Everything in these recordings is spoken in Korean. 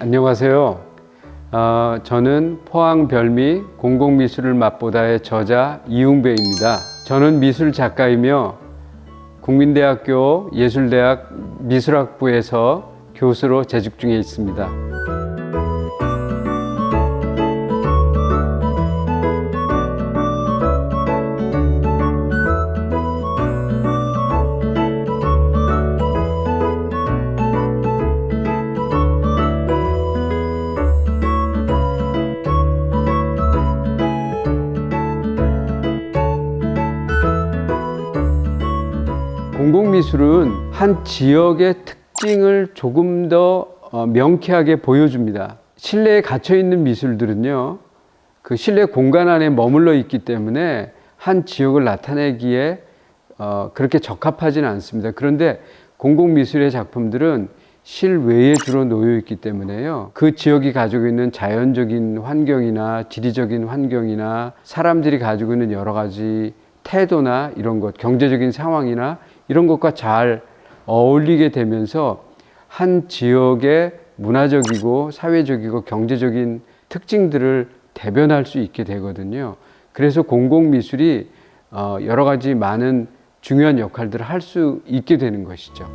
안녕하세요. 저는 포항 별미 공공미술을 맛보다의 저자 이웅배입니다. 저는 미술 작가이며 국민대학교 예술대학 미술학부에서 교수로 재직 중에 있습니다. 공공미술은 한 지역의 특징을 조금 더 명쾌하게 보여줍니다. 실내에 갇혀 있는 미술들은요, 그 실내 공간 안에 머물러 있기 때문에 한 지역을 나타내기에 그렇게 적합하지는 않습니다. 그런데 공공미술의 작품들은 실외에 주로 놓여 있기 때문에요, 그 지역이 가지고 있는 자연적인 환경이나 지리적인 환경이나 사람들이 가지고 있는 여러 가지 태도나 이런 것, 경제적인 상황이나 이런 것과 잘 어울리게 되면서 한 지역의 문화적이고 사회적이고 경제적인 특징들을 대변할 수 있게 되거든요. 그래서 공공미술이 여러 가지 많은 중요한 역할들을 할 수 있게 되는 것이죠.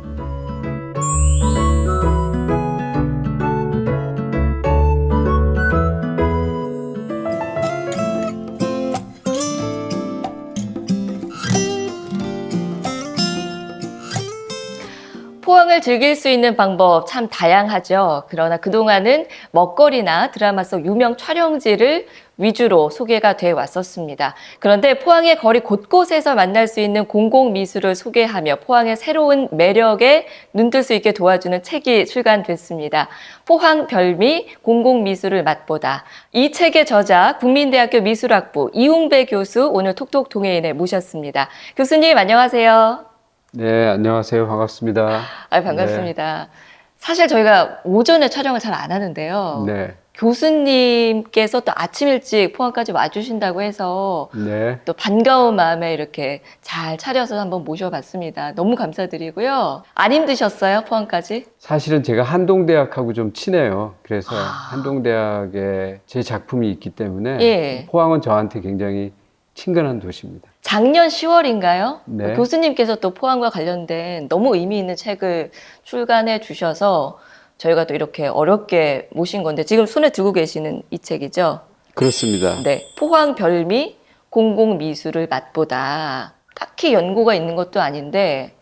포항을 즐길 수 있는 방법 참 다양하죠. 그러나 그동안은 먹거리나 드라마 속 유명 촬영지를 위주로 소개가 돼 왔었습니다. 그런데 포항의 거리 곳곳에서 만날 수 있는 공공미술을 소개하며 포항의 새로운 매력에 눈뜰 수 있게 도와주는 책이 출간됐습니다. 포항 별미 공공미술을 맛보다. 이 책의 저자 국민대학교 미술학부 이웅배 교수 오늘 톡톡 동해인에 모셨습니다. 교수님 안녕하세요. 네, 안녕하세요. 반갑습니다. 반갑습니다. 네. 사실 저희가 오전에 촬영을 잘 안 하는데요. 네. 교수님께서 또 아침 일찍 포항까지 와주신다고 해서 네. 또 반가운 마음에 이렇게 잘 차려서 한번 모셔봤습니다. 너무 감사드리고요. 안 힘드셨어요? 포항까지? 사실은 제가 한동대학하고 좀 친해요. 그래서 한동대학에 제 작품이 있기 때문에 예. 포항은 저한테 굉장히 친근한 도시입니다. 작년 10월인가요? 네. 교수님께서 또 포항과 관련된 너무 의미 있는 책을 출간해 주셔서 저희가 또 이렇게 어렵게 모신 건데 지금 손에 들고 계시는 이 책이죠? 그렇습니다. 네, 포항 별미 공공미술을 맛보다. 딱히 연고가 있는 것도 아닌데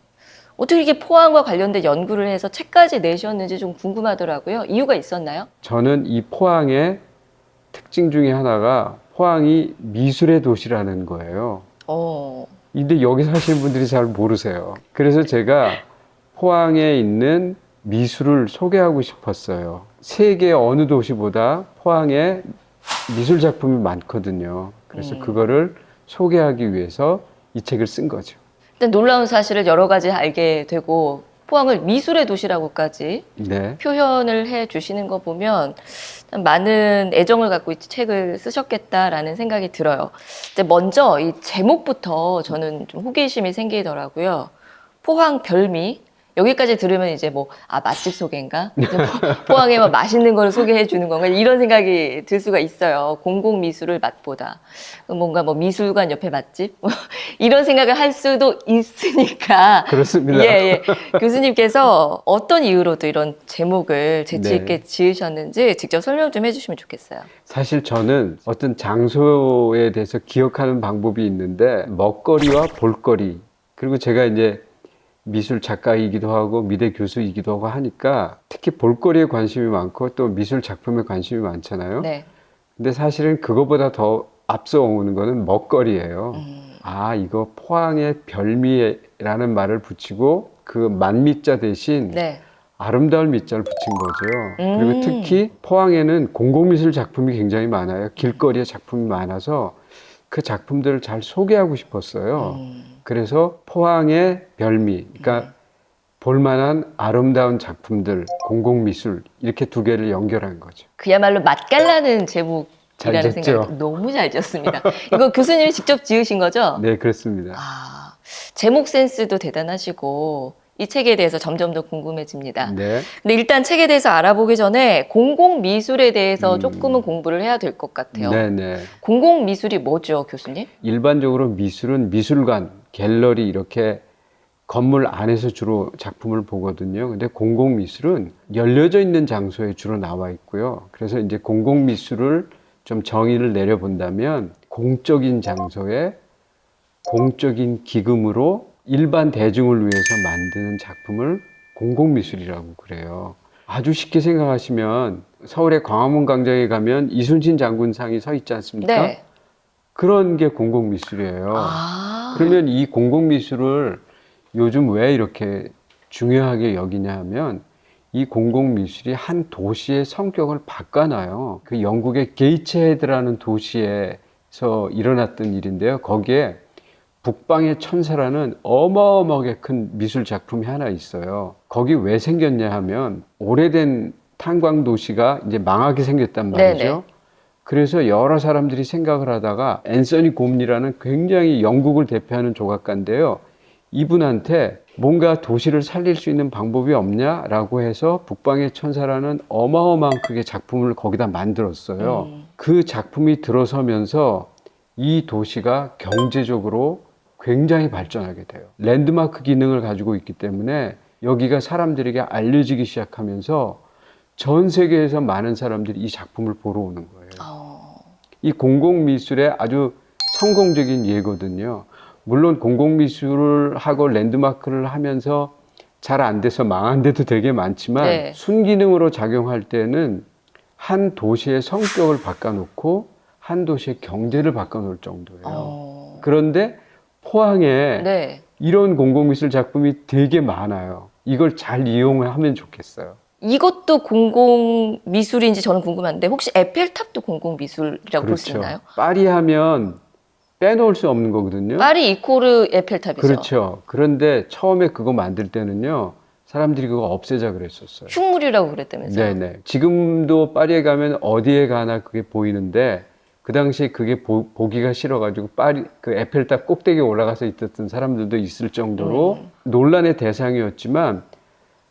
어떻게 이렇게 포항과 관련된 연구를 해서 책까지 내셨는지 좀 궁금하더라고요. 이유가 있었나요? 저는 이 포항의 특징 중에 하나가 포항이 미술의 도시라는 거예요. 근데 여기 사시는 분들이 잘 모르세요. 그래서 제가 포항에 있는 미술을 소개하고 싶었어요. 세계 어느 도시보다 포항에 미술 작품이 많거든요. 그래서 그거를 소개하기 위해서 이 책을 쓴 거죠. 일단 놀라운 사실을 여러 가지 알게 되고 포항을 미술의 도시라고까지 네. 표현을 해 주시는 거 보면 많은 애정을 갖고 이 책을 쓰셨겠다라는 생각이 들어요. 근데 먼저 이 제목부터 저는 좀 호기심이 생기더라고요. 포항 별미. 여기까지 들으면 이제 맛집 소개인가? 포항에 맛있는 걸 소개해 주는 건가? 이런 생각이 들 수가 있어요. 공공미술을 맛보다. 뭔가 미술관 옆에 맛집? 이런 생각을 할 수도 있으니까. 그렇습니다. 예. 교수님께서 어떤 이유로 또 이런 제목을 재치 있게 지으셨는지 직접 설명 좀 해주시면 좋겠어요. 사실 저는 어떤 장소에 대해서 기억하는 방법이 있는데 먹거리와 볼거리, 그리고 제가 이제 미술 작가이기도 하고 미대 교수이기도 하고 하니까 특히 볼거리에 관심이 많고 또 미술 작품에 관심이 많잖아요. 네. 근데 사실은 그거보다 더 앞서 오는 거는 먹거리예요. 이거 포항의 별미라는 말을 붙이고 그 만미자 대신 네. 아름다울 미자를 붙인 거죠. 그리고 특히 포항에는 공공미술 작품이 굉장히 많아요. 길거리에 작품이 많아서 그 작품들을 잘 소개하고 싶었어요. 그래서 포항의 별미, 그러니까 볼만한 아름다운 작품들, 공공미술 이렇게 두 개를 연결한 거죠. 그야말로 맛깔나는 제목이라는 잘 생각이 너무 잘 지었습니다. 이거 교수님이 직접 지으신 거죠? 네, 그렇습니다. 제목 센스도 대단하시고 이 책에 대해서 점점 더 궁금해집니다. 네. 근데 일단 책에 대해서 알아보기 전에 공공미술에 대해서 조금은 공부를 해야 될 것 같아요. 네네. 공공미술이 뭐죠, 교수님? 일반적으로 미술은 미술관, 갤러리 이렇게 건물 안에서 주로 작품을 보거든요. 근데 공공미술은 열려져 있는 장소에 주로 나와 있고요. 그래서 이제 공공미술을 좀 정의를 내려본다면 공적인 장소에 공적인 기금으로 일반 대중을 위해서 만드는 작품을 공공미술이라고 그래요. 아주 쉽게 생각하시면 서울의 광화문 광장에 가면 이순신 장군상이 서 있지 않습니까? 네. 그런 게 공공미술이에요. 아. 그러면 이 공공미술을 요즘 왜 이렇게 중요하게 여기냐 하면 이 공공미술이 한 도시의 성격을 바꿔놔요. 그 영국의 게이츠헤드라는 도시에서 일어났던 일인데요. 거기에 북방의 천사라는 어마어마하게 큰 미술 작품이 하나 있어요. 거기 왜 생겼냐 하면 오래된 탄광 도시가 이제 망하게 생겼단 말이죠. 네네. 그래서 여러 사람들이 생각을 하다가 앤서니 곰리라는 굉장히 영국을 대표하는 조각가인데요. 이분한테 뭔가 도시를 살릴 수 있는 방법이 없냐라고 해서 북방의 천사라는 어마어마한 크게 작품을 거기다 만들었어요. 그 작품이 들어서면서 이 도시가 경제적으로 굉장히 발전하게 돼요. 랜드마크 기능을 가지고 있기 때문에 여기가 사람들에게 알려지기 시작하면서 전 세계에서 많은 사람들이 이 작품을 보러 오는 거예요. 이 공공미술의 아주 성공적인 예거든요. 물론 공공미술을 하고 랜드마크를 하면서 잘 안 돼서 망한 데도 되게 많지만 네. 순기능으로 작용할 때는 한 도시의 성격을 바꿔놓고 한 도시의 경제를 바꿔놓을 정도예요. 그런데 포항에 네. 이런 공공미술 작품이 되게 많아요. 이걸 잘 이용하면 좋겠어요. 이것도 공공미술인지 저는 궁금한데 혹시 에펠탑도 공공미술이라고 볼 수 있나요? 파리 하면 빼놓을 수 없는 거거든요. 파리 이코르 에펠탑이죠. 그렇죠. 그런데 처음에 그거 만들 때는요, 사람들이 그거 없애자 그랬었어요. 흉물이라고 그랬다면서요? 네네. 지금도 파리에 가면 어디에 가나 그게 보이는데, 그 당시에 그게 보기가 싫어가지고 파리 그 에펠탑 꼭대기에 올라가서 있었던 사람들도 있을 정도로 논란의 대상이었지만,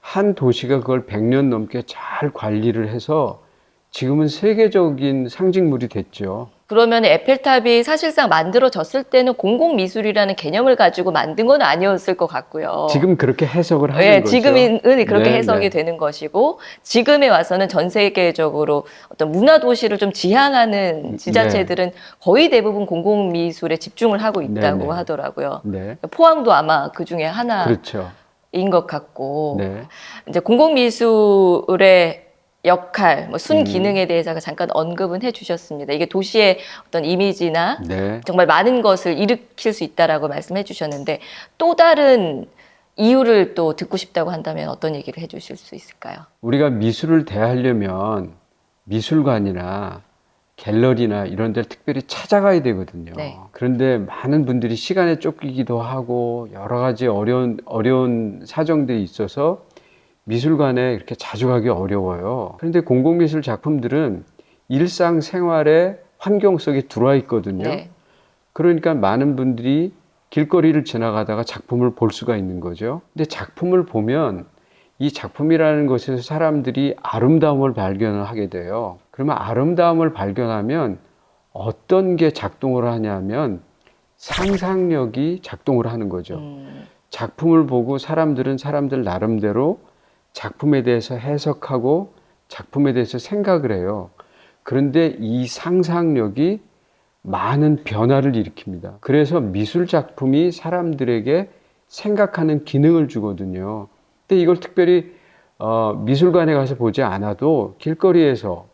한 도시가 그걸 100년 넘게 잘 관리를 해서 지금은 세계적인 상징물이 됐죠. 그러면 에펠탑이 사실상 만들어졌을 때는 공공미술이라는 개념을 가지고 만든 건 아니었을 것 같고요. 지금 그렇게 해석을 하는 네, 거죠. 지금은 그렇게 네, 해석이 네. 되는 것이고 지금에 와서는 전 세계적으로 어떤 문화 도시를 좀 지향하는 지자체들은 거의 대부분 공공미술에 집중을 하고 있다고 네, 네. 하더라고요. 네. 포항도 아마 그 중에 하나인 그렇죠. 것 같고 네. 이제 공공미술의 역할, 뭐 순기능에 대해서 잠깐 언급은 해주셨습니다. 이게 도시의 어떤 이미지나 네. 정말 많은 것을 일으킬 수 있다라고 말씀해 주셨는데 또 다른 이유를 또 듣고 싶다고 한다면 어떤 얘기를 해주실 수 있을까요? 우리가 미술을 대하려면 미술관이나 갤러리나 이런 데를 특별히 찾아가야 되거든요. 네. 그런데 많은 분들이 시간에 쫓기기도 하고 여러 가지 어려운 사정들이 있어서 미술관에 이렇게 자주 가기 어려워요. 그런데 공공미술 작품들은 일상생활의 환경 속에 들어와 있거든요. 네. 그러니까 많은 분들이 길거리를 지나가다가 작품을 볼 수가 있는 거죠. 근데 작품을 보면 이 작품이라는 것에서 사람들이 아름다움을 발견을 하게 돼요. 그러면 아름다움을 발견하면 어떤 게 작동을 하냐면 상상력이 작동을 하는 거죠. 작품을 보고 사람들은 사람들 나름대로 작품에 대해서 해석하고 작품에 대해서 생각을 해요. 그런데 이 상상력이 많은 변화를 일으킵니다. 그래서 미술 작품이 사람들에게 생각하는 기능을 주거든요. 근데 이걸 특별히 미술관에 가서 보지 않아도 길거리에서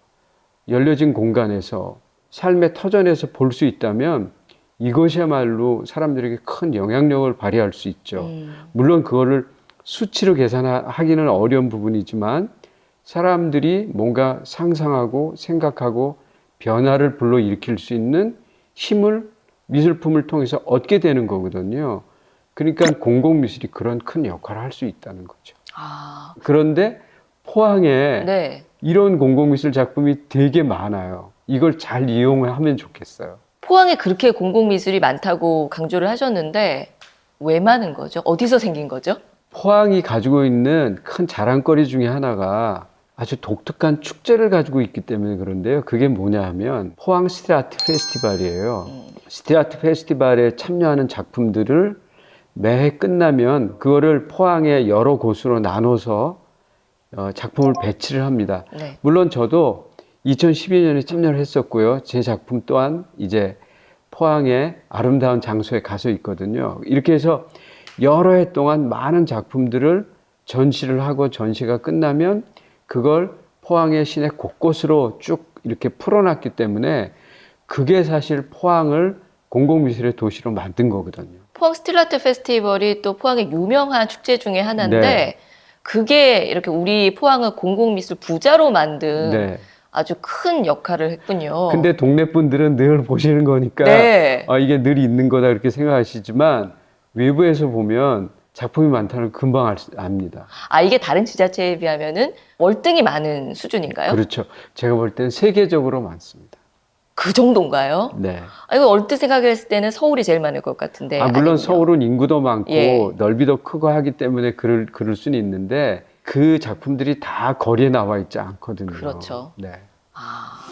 열려진 공간에서 삶의 터전에서 볼 수 있다면 이것이야말로 사람들에게 큰 영향력을 발휘할 수 있죠. 물론 그거를 수치로 계산하기는 어려운 부분이지만 사람들이 뭔가 상상하고 생각하고 변화를 불러일으킬 수 있는 힘을 미술품을 통해서 얻게 되는 거거든요. 그러니까 공공미술이 그런 큰 역할을 할 수 있다는 거죠. 그런데 포항에 네. 이런 공공미술 작품이 되게 많아요. 이걸 잘 이용하면 좋겠어요. 포항에 그렇게 공공미술이 많다고 강조를 하셨는데 왜 많은 거죠? 어디서 생긴 거죠? 포항이 가지고 있는 큰 자랑거리 중에 하나가 아주 독특한 축제를 가지고 있기 때문에 그런데요. 그게 뭐냐 하면 포항 스트리트 페스티벌이에요. 스트리트 페스티벌에 참여하는 작품들을 매해 끝나면 그거를 포항의 여러 곳으로 나눠서 작품을 배치를 합니다. 네. 물론 저도 2012년에 참여를 했었고요. 제 작품 또한 이제 포항의 아름다운 장소에 가서 있거든요. 이렇게 해서 여러 해 동안 많은 작품들을 전시를 하고 전시가 끝나면 그걸 포항의 시내 곳곳으로 쭉 이렇게 풀어놨기 때문에 그게 사실 포항을 공공미술의 도시로 만든 거거든요. 포항 스트리트 페스티벌이 또 포항의 유명한 축제 중에 하나인데 네. 그게 이렇게 우리 포항을 공공미술 부자로 만든 네. 아주 큰 역할을 했군요. 근데 동네 분들은 늘 보시는 거니까 네. 이게 늘 있는 거다 그렇게 생각하시지만 외부에서 보면 작품이 많다는 걸 금방 압니다. 이게 다른 지자체에 비하면은 월등히 많은 수준인가요? 그렇죠. 제가 볼 때는 세계적으로 많습니다. 그 정도인가요? 네. 이거 얼뜻 생각을 했을 때는 서울이 제일 많을 것 같은데. 물론 아니군요. 서울은 인구도 많고 예. 넓이도 크고 하기 때문에 그럴 수는 있는데 그 작품들이 다 거리에 나와 있지 않거든요. 그렇죠. 네. 아.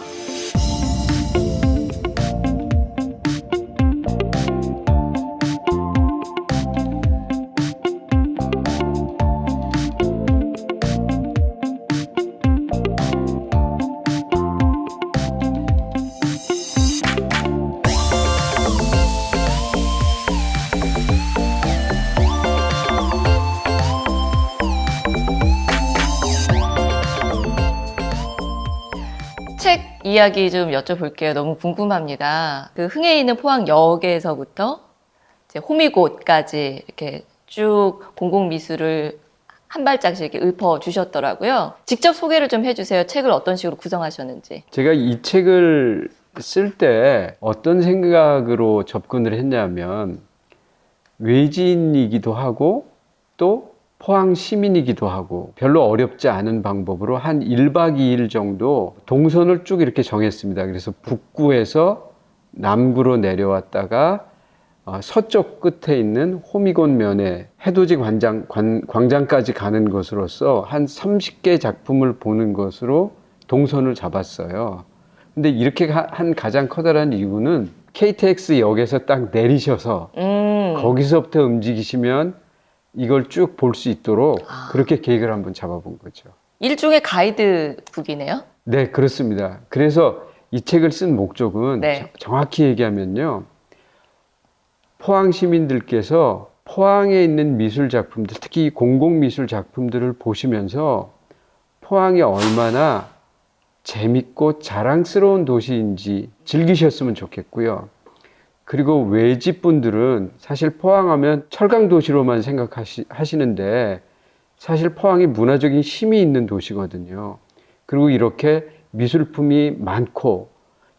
책 이야기 좀 여쭤볼게요. 너무 궁금합니다. 그 흥에 있는 포항역에서부터 이제 호미곶까지 이렇게 쭉 공공미술을 한 발짝씩 이렇게 읊어 주셨더라고요. 직접 소개를 좀 해주세요. 책을 어떤 식으로 구성하셨는지. 제가 이 책을 쓸 때 어떤 생각으로 접근을 했냐면 외지인이기도 하고 또 포항 시민이기도 하고 별로 어렵지 않은 방법으로 한 1박 2일 정도 동선을 쭉 이렇게 정했습니다. 그래서 북구에서 남구로 내려왔다가 서쪽 끝에 있는 호미곶면에 해돋이 광장까지 가는 것으로서 한 30개 작품을 보는 것으로 동선을 잡았어요. 근데 이렇게 한 가장 커다란 이유는 KTX 역에서 딱 내리셔서 거기서부터 움직이시면 이걸 쭉 볼 수 있도록 그렇게 계획을 한번 잡아본 거죠. 일종의 가이드북이네요. 네, 그렇습니다. 그래서 이 책을 쓴 목적은 네. 정확히 얘기하면요. 포항 시민들께서 포항에 있는 미술 작품들, 특히 공공미술 작품들을 보시면서 포항이 얼마나 재밌고 자랑스러운 도시인지 즐기셨으면 좋겠고요. 그리고 외지 분들은 사실 포항하면 철강 도시로만 생각하시는데 사실 포항이 문화적인 힘이 있는 도시거든요. 그리고 이렇게 미술품이 많고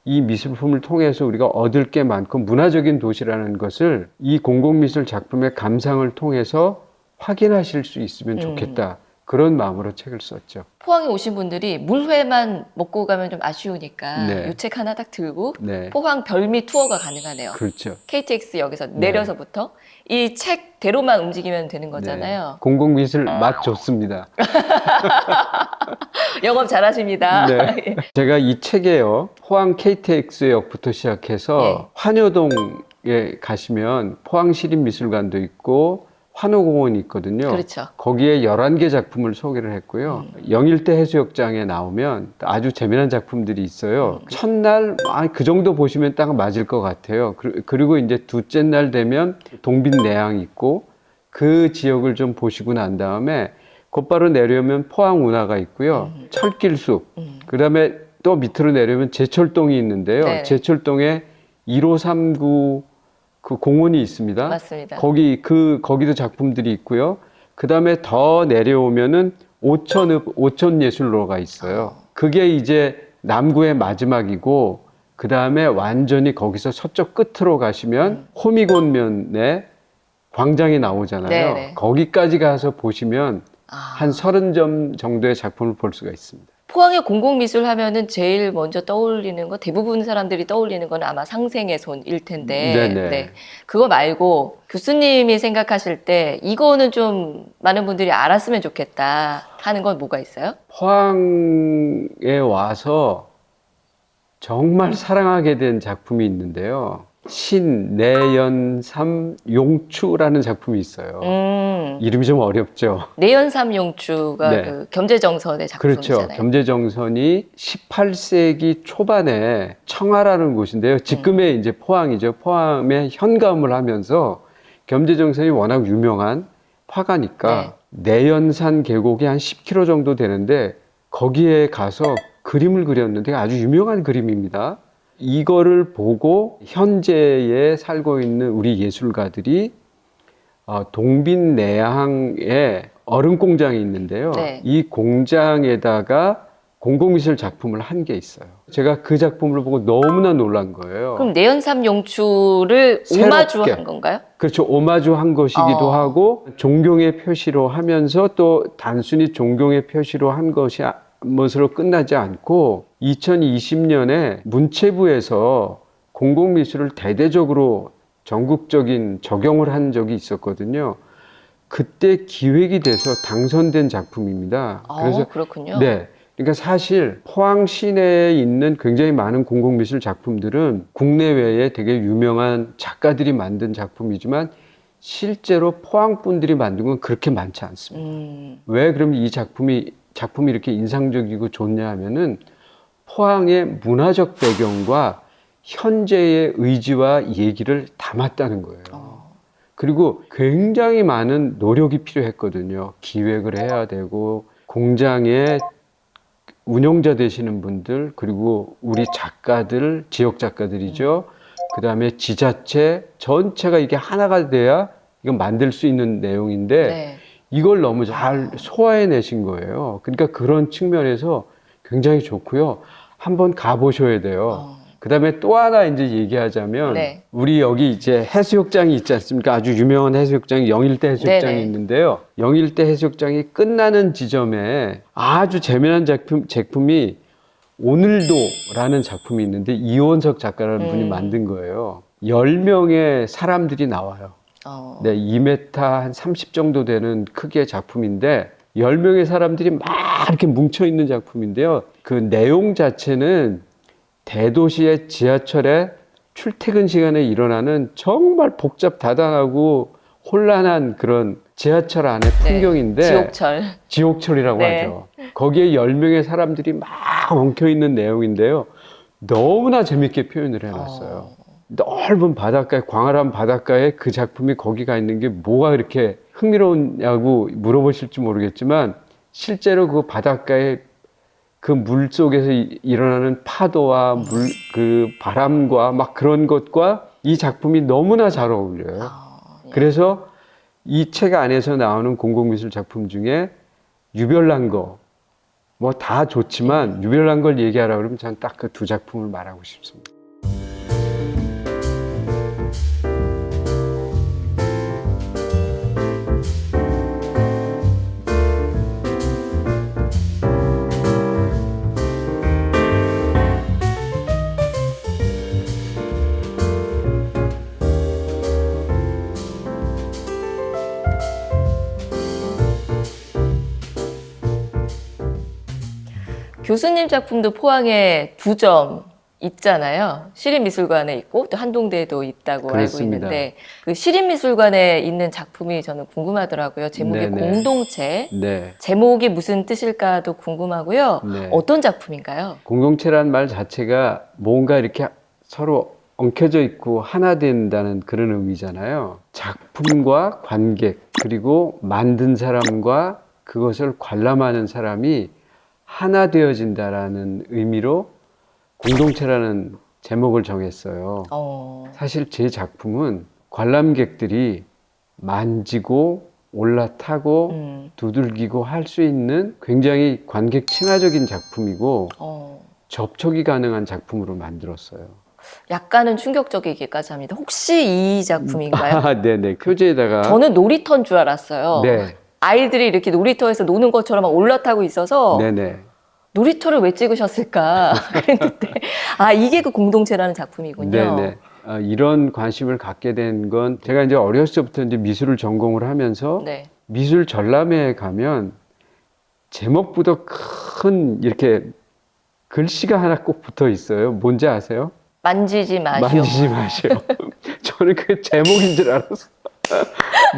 이 미술품을 통해서 우리가 얻을 게 많고 문화적인 도시라는 것을 이 공공미술 작품의 감상을 통해서 확인하실 수 있으면 좋겠다. 그런 마음으로 책을 썼죠. 포항에 오신 분들이 물회만 먹고 가면 좀 아쉬우니까 네. 이 책 하나 딱 들고 네. 포항 별미 투어가 가능하네요. 그렇죠. KTX 역에서 내려서부터 이 책대로만 움직이면 되는 거잖아요. 네. 공공미술 맛 좋습니다. 영업 잘하십니다. 네. 제가 이 책에요. 포항 KTX역부터 시작해서 환여동에 가시면 포항시립미술관도 있고 환호공원이 있거든요. 그렇죠. 거기에 11개 작품을 소개를 했고요. 영일대 해수욕장에 나오면 아주 재미난 작품들이 있어요. 첫날 그 정도 보시면 딱 맞을 것 같아요. 그리고 이제 둘째 날 되면 동빛내양 있고 그 지역을 좀 보시고 난 다음에 곧바로 내려오면 포항 운하가 있고요. 철길숲. 그다음에 또 밑으로 내려오면 제철동이 있는데요. 네. 제철동에 1539 그 공원이 있습니다. 맞습니다. 거기도 작품들이 있고요. 그 다음에 더 내려오면은 오천예술로가 있어요. 그게 이제 남구의 마지막이고, 그 다음에 완전히 거기서 서쪽 끝으로 가시면 호미곶면에 광장이 나오잖아요. 네네. 거기까지 가서 보시면 한 30점 정도의 작품을 볼 수가 있습니다. 포항의 공공미술 하면은 제일 먼저 떠올리는 거, 대부분 사람들이 떠올리는 건 아마 상생의 손일 텐데, 네네. 네. 그거 말고 교수님이 생각하실 때 이거는 좀 많은 분들이 알았으면 좋겠다 하는 건 뭐가 있어요? 포항에 와서 정말 사랑하게 된 작품이 있는데요. 신내연삼 용추라는 작품이 있어요. 이름이 좀 어렵죠. 내연삼용추가 네. 그 겸재정선의 작품이잖아요. 그렇죠. 겸재정선이 18세기 초반에 청하라는 곳인데요. 지금의 이제 포항이죠. 포항에 현감을 하면서 겸재정선이 워낙 유명한 화가니까 내연산 계곡이 한 10km 정도 되는데 거기에 가서 그림을 그렸는데 아주 유명한 그림입니다. 이거를 보고 현재에 살고 있는 우리 예술가들이 동빈내항에 얼음 공장이 있는데요. 네. 이 공장에다가 공공미술 작품을 한 게 있어요. 제가 그 작품을 보고 너무나 놀란 거예요. 그럼 내연삼용추를 새롭게. 오마주한 건가요? 그렇죠. 오마주 한 것이기도 하고 존경의 표시로 하면서 또 단순히 존경의 표시로 한 것으로 끝나지 않고 2020년에 문체부에서 공공미술을 대대적으로 전국적인 적용을 한 적이 있었거든요. 그때 기획이 돼서 당선된 작품입니다. 그래서 그렇군요. 네. 그러니까 사실 포항 시내에 있는 굉장히 많은 공공미술 작품들은 국내외에 되게 유명한 작가들이 만든 작품이지만 실제로 포항 분들이 만든 건 그렇게 많지 않습니다. 왜 그러면 이 작품이 이렇게 인상적이고 좋냐 하면은 포항의 문화적 배경과 현재의 의지와 얘기를 담았다는 거예요. 그리고 굉장히 많은 노력이 필요했거든요. 기획을 해야 되고 공장에 운영자 되시는 분들, 그리고 우리 작가들, 지역 작가들이죠. 그 다음에 지자체 전체가 이게 하나가 돼야 이거 만들 수 있는 내용인데 네. 이걸 너무 잘 소화해내신 거예요. 그러니까 그런 측면에서 굉장히 좋고요. 한번 가보셔야 돼요. 그 다음에 또 하나 이제 얘기하자면 네. 우리 여기 이제 해수욕장이 있지 않습니까? 아주 유명한 해수욕장이 영일대 해수욕장이 네네. 있는데요. 영일대 해수욕장이 끝나는 지점에 아주 재미난 제품이 오늘도라는 작품이 있는데 이원석 작가라는 분이 만든 거예요. 10명의 사람들이 나와요. 네, 2m 한 30 정도 되는 크기의 작품인데 10명의 사람들이 막 이렇게 뭉쳐 있는 작품인데요. 그 내용 자체는 대도시의 지하철에 출퇴근 시간에 일어나는 정말 복잡다단하고 혼란한 그런 지하철 안의 풍경인데 지옥철이라고 하죠. 거기에 10명의 사람들이 막 엉켜 있는 내용인데요. 너무나 재밌게 표현을 해놨어요. 넓은 바닷가에, 광활한 바닷가에 그 작품이 거기 가 있는 게 뭐가 이렇게 흥미로우냐고 물어보실지 모르겠지만 실제로 그 바닷가에 그 물 속에서 일어나는 파도와 그 바람과 막 그런 것과 이 작품이 너무나 잘 어울려요. 그래서 이 책 안에서 나오는 공공미술 작품 중에 유별난 거, 뭐 다 좋지만 유별난 걸 얘기하라 그러면 저는 딱 그 두 작품을 말하고 싶습니다. 교수님 작품도 포항에 2점 있잖아요. 시립미술관에 있고 또 한동대에도 있다고 그렇습니다. 알고 있는데 그 시립미술관에 있는 작품이 저는 궁금하더라고요. 제목이 네네. 공동체. 네. 제목이 무슨 뜻일까도 궁금하고요. 네. 어떤 작품인가요? 공동체란 말 자체가 뭔가 이렇게 서로 엉켜져 있고 하나 된다는 그런 의미잖아요. 작품과 관객, 그리고 만든 사람과 그것을 관람하는 사람이 하나 되어진다라는 의미로 공동체라는 제목을 정했어요. 사실 제 작품은 관람객들이 만지고 올라타고 두들기고 할 수 있는 굉장히 관객 친화적인 작품이고 접촉이 가능한 작품으로 만들었어요. 약간은 충격적이기까지 합니다. 혹시 이 작품인가요? 네네. 표지에다가 저는 놀이터인 줄 알았어요. 네. 아이들이 이렇게 놀이터에서 노는 것처럼 막 올라타고 있어서 네네. 놀이터를 왜 찍으셨을까 그랬는데 이게 그 공동체라는 작품이군요. 네네. 이런 관심을 갖게 된 건 제가 이제 어렸을 때부터 이제 미술을 전공을 하면서 네. 미술 전람회에 가면 제목보다 큰 이렇게 글씨가 하나 꼭 붙어 있어요. 뭔지 아세요? 만지지 마시오. 만지지 마시오. 저는 그게 제목인 줄 알았어.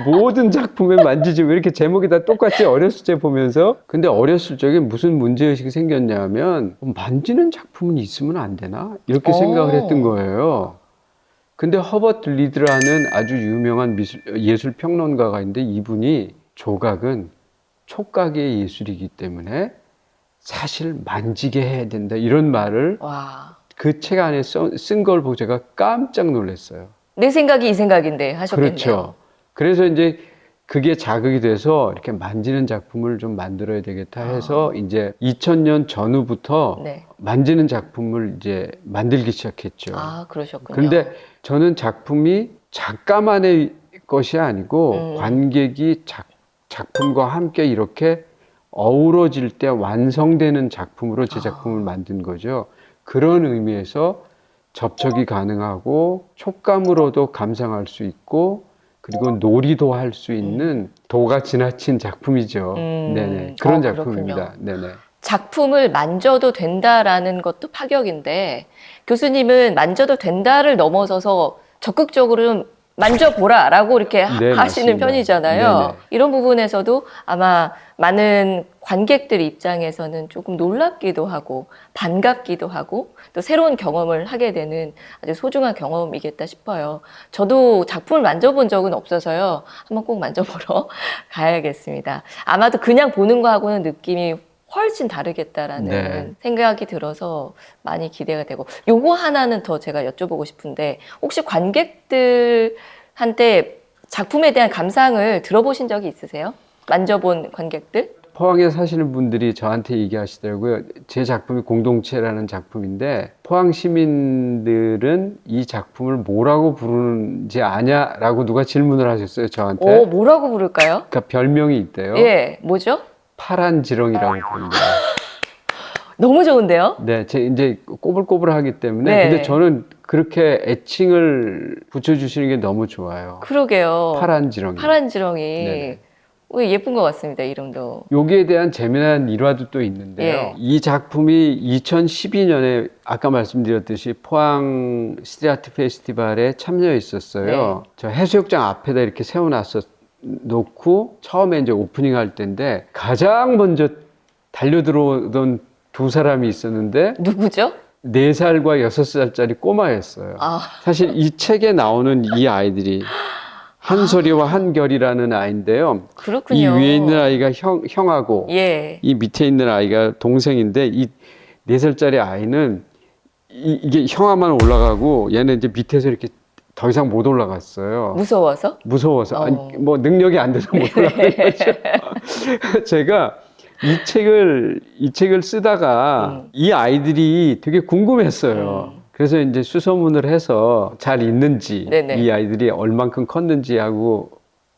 모든 작품에 만지지 왜 이렇게 제목이 다 똑같지 어렸을 때 보면서. 근데 어렸을 적에 무슨 문제의식이 생겼냐면 만지는 작품은 있으면 안 되나? 이렇게 생각을 했던 거예요. 근데 허버트 리드라는 아주 유명한 예술 평론가가 있는데 이분이 조각은 촉각의 예술이기 때문에 사실 만지게 해야 된다 이런 말을 와. 그 책 안에 쓴 걸 보고 제가 깜짝 놀랐어요. 내 생각이 이 생각인데 하셨겠네요. 그렇죠. 그래서 이제 그게 자극이 돼서 이렇게 만지는 작품을 좀 만들어야 되겠다 해서 이제 2000년 전후부터 네. 만지는 작품을 이제 만들기 시작했죠. 그러셨군요. 그런데 저는 작품이 작가만의 것이 아니고 관객이 작품과 함께 이렇게 어우러질 때 완성되는 작품으로 제 작품을 만든 거죠. 그런 의미에서 접촉이 가능하고 촉감으로도 감상할 수 있고 그리고 놀이도 할 수 있는 도가 지나친 작품이죠. 네네. 그런 작품입니다. 네네. 작품을 만져도 된다라는 것도 파격인데 교수님은 만져도 된다를 넘어서서 적극적으로 좀 만져보라라고 이렇게 네, 하시는 맞습니다. 편이잖아요. 네네. 이런 부분에서도 아마 많은 관객들 입장에서는 조금 놀랍기도 하고 반갑기도 하고 또 새로운 경험을 하게 되는 아주 소중한 경험이겠다 싶어요. 저도 작품을 만져본 적은 없어서요. 한번 꼭 만져보러 가야겠습니다. 아마도 그냥 보는 거하고는 느낌이 훨씬 다르겠다라는 네. 생각이 들어서 많이 기대가 되고 요거 하나는 더 제가 여쭤보고 싶은데 혹시 관객들한테 작품에 대한 감상을 들어보신 적이 있으세요? 만져본 관객들? 포항에 사시는 분들이 저한테 얘기하시더라고요. 제 작품이 공동체라는 작품인데 포항 시민들은 이 작품을 뭐라고 부르는지 아냐라고 누가 질문을 하셨어요, 저한테. 뭐라고 부를까요? 그러니까 별명이 있대요. 예, 뭐죠? 파란 지렁이라고 부릅니다. 너무 좋은데요? 네, 제 이제 꼬불꼬불하기 때문에 네. 근데 저는 그렇게 애칭을 붙여주시는 게 너무 좋아요. 그러게요. 파란 지렁이. 파란 지렁이. 네네. 예쁜 것 같습니다, 이름도. 여기에 대한 재미난 일화도 또 있는데요. 예. 이 작품이 2012년에 아까 말씀드렸듯이 포항 스트리트 페스티벌에 참여했었어요. 네. 저 해수욕장 앞에다 이렇게 놓고 처음에 이제 오프닝 할 때인데 가장 먼저 달려들어오던 두 사람이 있었는데 누구죠? 4살과 6살짜리 꼬마였어요. 사실 이 책에 나오는 이 아이들이 한솔이와 한결이라는 아이인데요. 그렇군요. 이 위에 있는 아이가 형하고 예. 이 밑에 있는 아이가 동생인데 이 4살짜리 아이는 이게 형아만 올라가고 얘는 이제 밑에서 이렇게 더 이상 못 올라갔어요. 무서워서. 아니, 뭐 능력이 안 돼서 못 올라간 거죠. 제가 이 책을 쓰다가 이 아이들이 되게 궁금했어요. 그래서 이제 수소문을 해서 잘 있는지 네네. 이 아이들이 얼만큼 컸는지 하고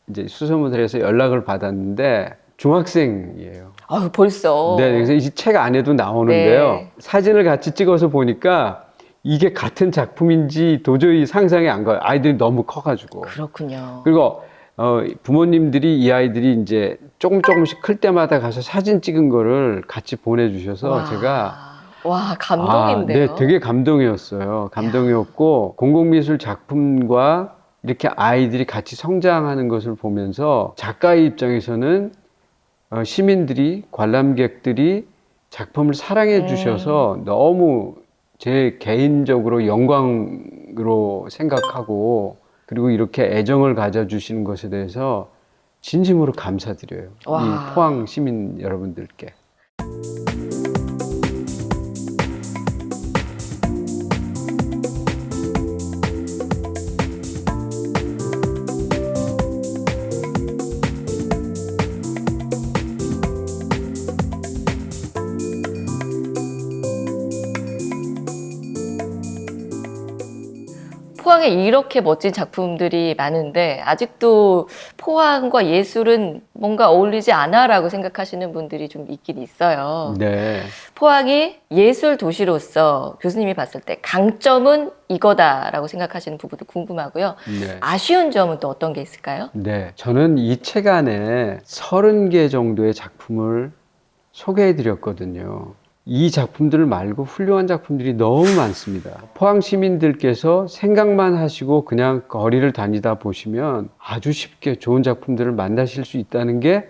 이제 수소문을 해서 연락을 받았는데 중학생이에요. 벌써. 네, 그래서 이 책 안에도 나오는데요. 네. 사진을 같이 찍어서 보니까 이게 같은 작품인지 도저히 상상이 안 가요. 아이들이 너무 커가지고. 그렇군요. 그리고 부모님들이 이 아이들이 이제 조금씩 클 때마다 가서 사진 찍은 거를 같이 보내주셔서 제가 감동인데요. 네, 되게 감동이었어요. 감동이었고 공공미술 작품과 이렇게 아이들이 같이 성장하는 것을 보면서 작가의 입장에서는 시민들이 관람객들이 작품을 사랑해 주셔서 너무 제 개인적으로 영광으로 생각하고 그리고 이렇게 애정을 가져주시는 것에 대해서 진심으로 감사드려요. 이 포항 시민 여러분들께. 포항에 이렇게 멋진 작품들이 많은데 아직도 포항과 예술은 뭔가 어울리지 않아라고 생각하시는 분들이 좀 있긴 있어요. 네. 포항이 예술 도시로서 교수님이 봤을 때 강점은 이거다라고 생각하시는 부분도 궁금하고요. 네. 아쉬운 점은 또 어떤 게 있을까요? 네. 저는 이 책 안에 30개 정도의 작품을 소개해 드렸거든요. 이 작품들 말고 훌륭한 작품들이 너무 많습니다. 포항 시민들께서 생각만 하시고 그냥 거리를 다니다 보시면 아주 쉽게 좋은 작품들을 만나실 수 있다는 게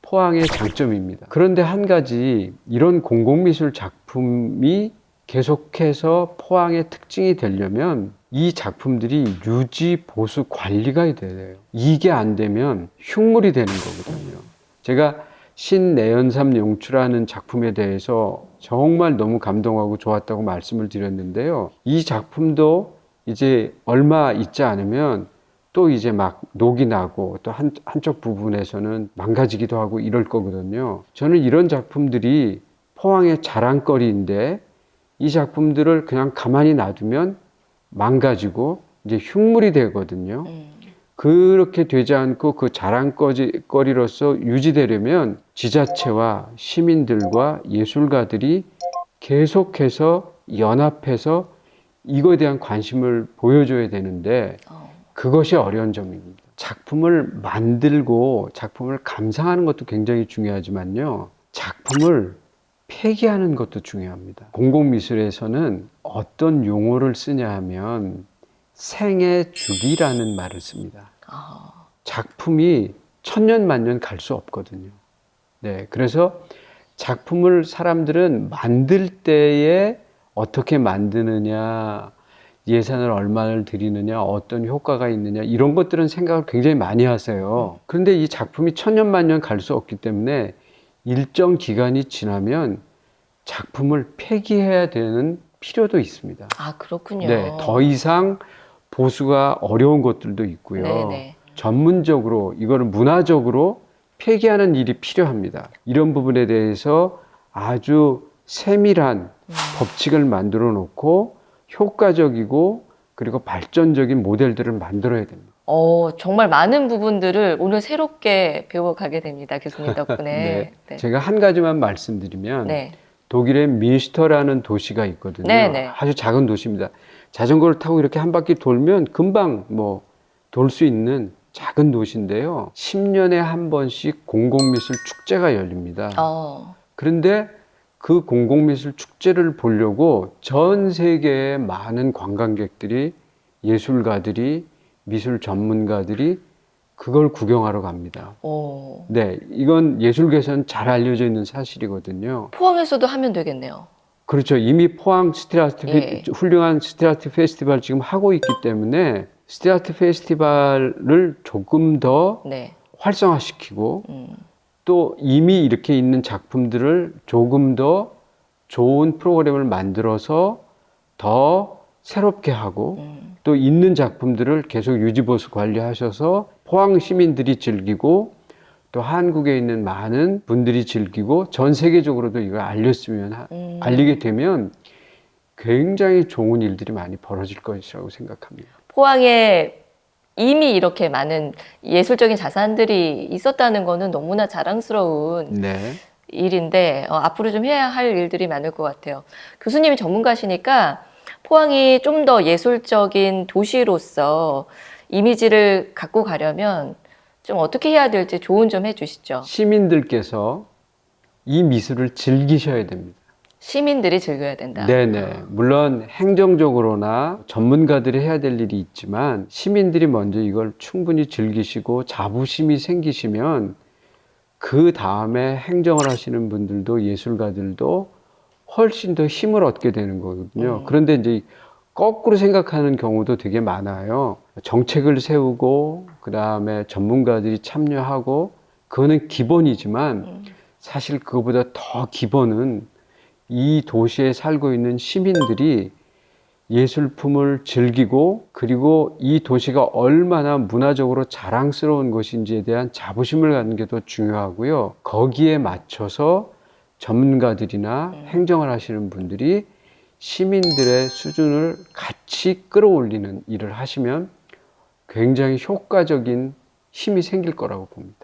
포항의 장점입니다. 그런데 한 가지, 이런 공공미술 작품이 계속해서 포항의 특징이 되려면 이 작품들이 유지, 보수, 관리가 돼요. 이게 안 되면 흉물이 되는 거거든요. 제가 신내연삼 용추라는 작품에 대해서 정말 너무 감동하고 좋았다고 말씀을 드렸는데요. 이 작품도 이제 얼마 있지 않으면 또 이제 막 녹이 나고 또 한쪽 부분에서는 망가지기도 하고 이럴 거거든요. 저는 이런 작품들이 포항의 자랑거리인데 이 작품들을 그냥 가만히 놔두면 망가지고 이제 흉물이 되거든요. 그렇게 되지 않고 그 자랑거리로서 유지되려면 지자체와 시민들과 예술가들이 계속해서 연합해서 이거에 대한 관심을 보여줘야 되는데 그것이 어려운 점입니다. 작품을 만들고 작품을 감상하는 것도 굉장히 중요하지만요. 작품을 폐기하는 것도 중요합니다. 공공미술에서는 어떤 용어를 쓰냐 하면 생애 주기라는 말을 씁니다. 작품이 천년 만년 갈 수 없거든요. 네, 그래서 작품을 사람들은 만들 때에 어떻게 만드느냐, 예산을 얼마를 들이느냐, 어떤 효과가 있느냐, 이런 것들은 생각을 굉장히 많이 하세요. 그런데 이 작품이 천년 만년 갈 수 없기 때문에 일정 기간이 지나면 작품을 폐기해야 되는 필요도 있습니다. 아, 그렇군요. 네, 더 이상 보수가 어려운 것들도 있고요. 네네. 전문적으로 이거를 문화적으로 폐기하는 일이 필요합니다. 이런 부분에 대해서 아주 세밀한 법칙을 만들어 놓고 효과적이고 그리고 발전적인 모델들을 만들어야 됩니다. 정말 많은 부분들을 오늘 새롭게 배워가게 됩니다. 교수님 덕분에. 네. 네. 제가 한 가지만 말씀드리면 네. 독일의 뮌스터라는 도시가 있거든요. 네네. 아주 작은 도시입니다. 자전거를 타고 이렇게 한 바퀴 돌면 금방 돌 수 있는 작은 도시인데요. 10년에 한 번씩 공공미술 축제가 열립니다. 그런데 그 공공미술 축제를 보려고 전 세계의 많은 관광객들이, 예술가들이, 미술 전문가들이 그걸 구경하러 갑니다. 네, 이건 예술계에서는 잘 알려져 있는 사실이거든요. 포항에서도 하면 되겠네요. 그렇죠. 이미 포항 훌륭한 스트리트 페스티벌 지금 하고 있기 때문에 스트리트 페스티벌을 조금 더 네. 활성화시키고 또 이미 이렇게 있는 작품들을 조금 더 좋은 프로그램을 만들어서 더 새롭게 하고 또 있는 작품들을 계속 유지보수 관리하셔서 포항 시민들이 즐기고 또 한국에 있는 많은 분들이 즐기고 전 세계적으로도 이걸 알리게 되면 굉장히 좋은 일들이 많이 벌어질 것이라고 생각합니다. 포항에 이미 이렇게 많은 예술적인 자산들이 있었다는 거는 너무나 자랑스러운 네. 일인데 앞으로 좀 해야 할 일들이 많을 것 같아요. 교수님이 전문가시니까 포항이 좀 더 예술적인 도시로서 이미지를 갖고 가려면 좀 어떻게 해야 될지 조언 좀 해주시죠. 시민들께서 이 미술을 즐기셔야 됩니다. 시민들이 즐겨야 된다. 네네. 물론 행정적으로나 전문가들이 해야 될 일이 있지만 시민들이 먼저 이걸 충분히 즐기시고 자부심이 생기시면 그 다음에 행정을 하시는 분들도 예술가들도 훨씬 더 힘을 얻게 되는 거거든요. 그런데 이제 거꾸로 생각하는 경우도 되게 많아요. 정책을 세우고 그 다음에 전문가들이 참여하고 그거는 기본이지만 사실 그거보다 더 기본은 이 도시에 살고 있는 시민들이 예술품을 즐기고 그리고 이 도시가 얼마나 문화적으로 자랑스러운 것인지에 대한 자부심을 갖는 게 더 중요하고요. 거기에 맞춰서 전문가들이나 행정을 하시는 분들이 시민들의 수준을 같이 끌어올리는 일을 하시면 굉장히 효과적인 힘이 생길 거라고 봅니다.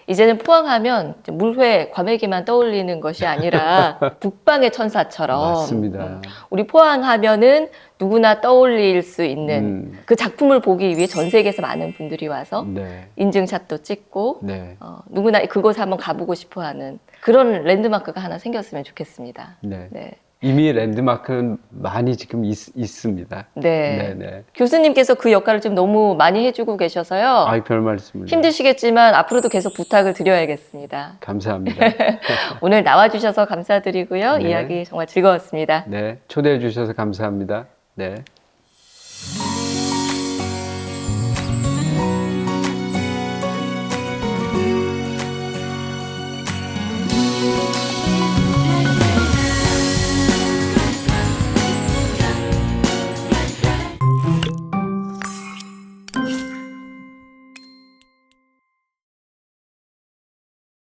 이제는 포항하면 물회, 과메기만 떠올리는 것이 아니라 북방의 천사처럼 맞습니다. 우리 포항하면은 누구나 떠올릴 수 있는 그 작품을 보기 위해 전 세계에서 많은 분들이 와서 네. 인증샷도 찍고 네. 누구나 그곳에 한번 가보고 싶어하는 그런 랜드마크가 하나 생겼으면 좋겠습니다. 네. 네. 이미 랜드마크는 많이 지금 있습니다. 네. 네. 교수님께서 그 역할을 지금 너무 많이 해주고 계셔서요. 아이, 별 말씀을. 힘드시겠지만 앞으로도 계속 부탁을 드려야겠습니다. 감사합니다. 오늘 나와주셔서 감사드리고요. 네. 이야기 정말 즐거웠습니다. 네. 초대해 주셔서 감사합니다. 네.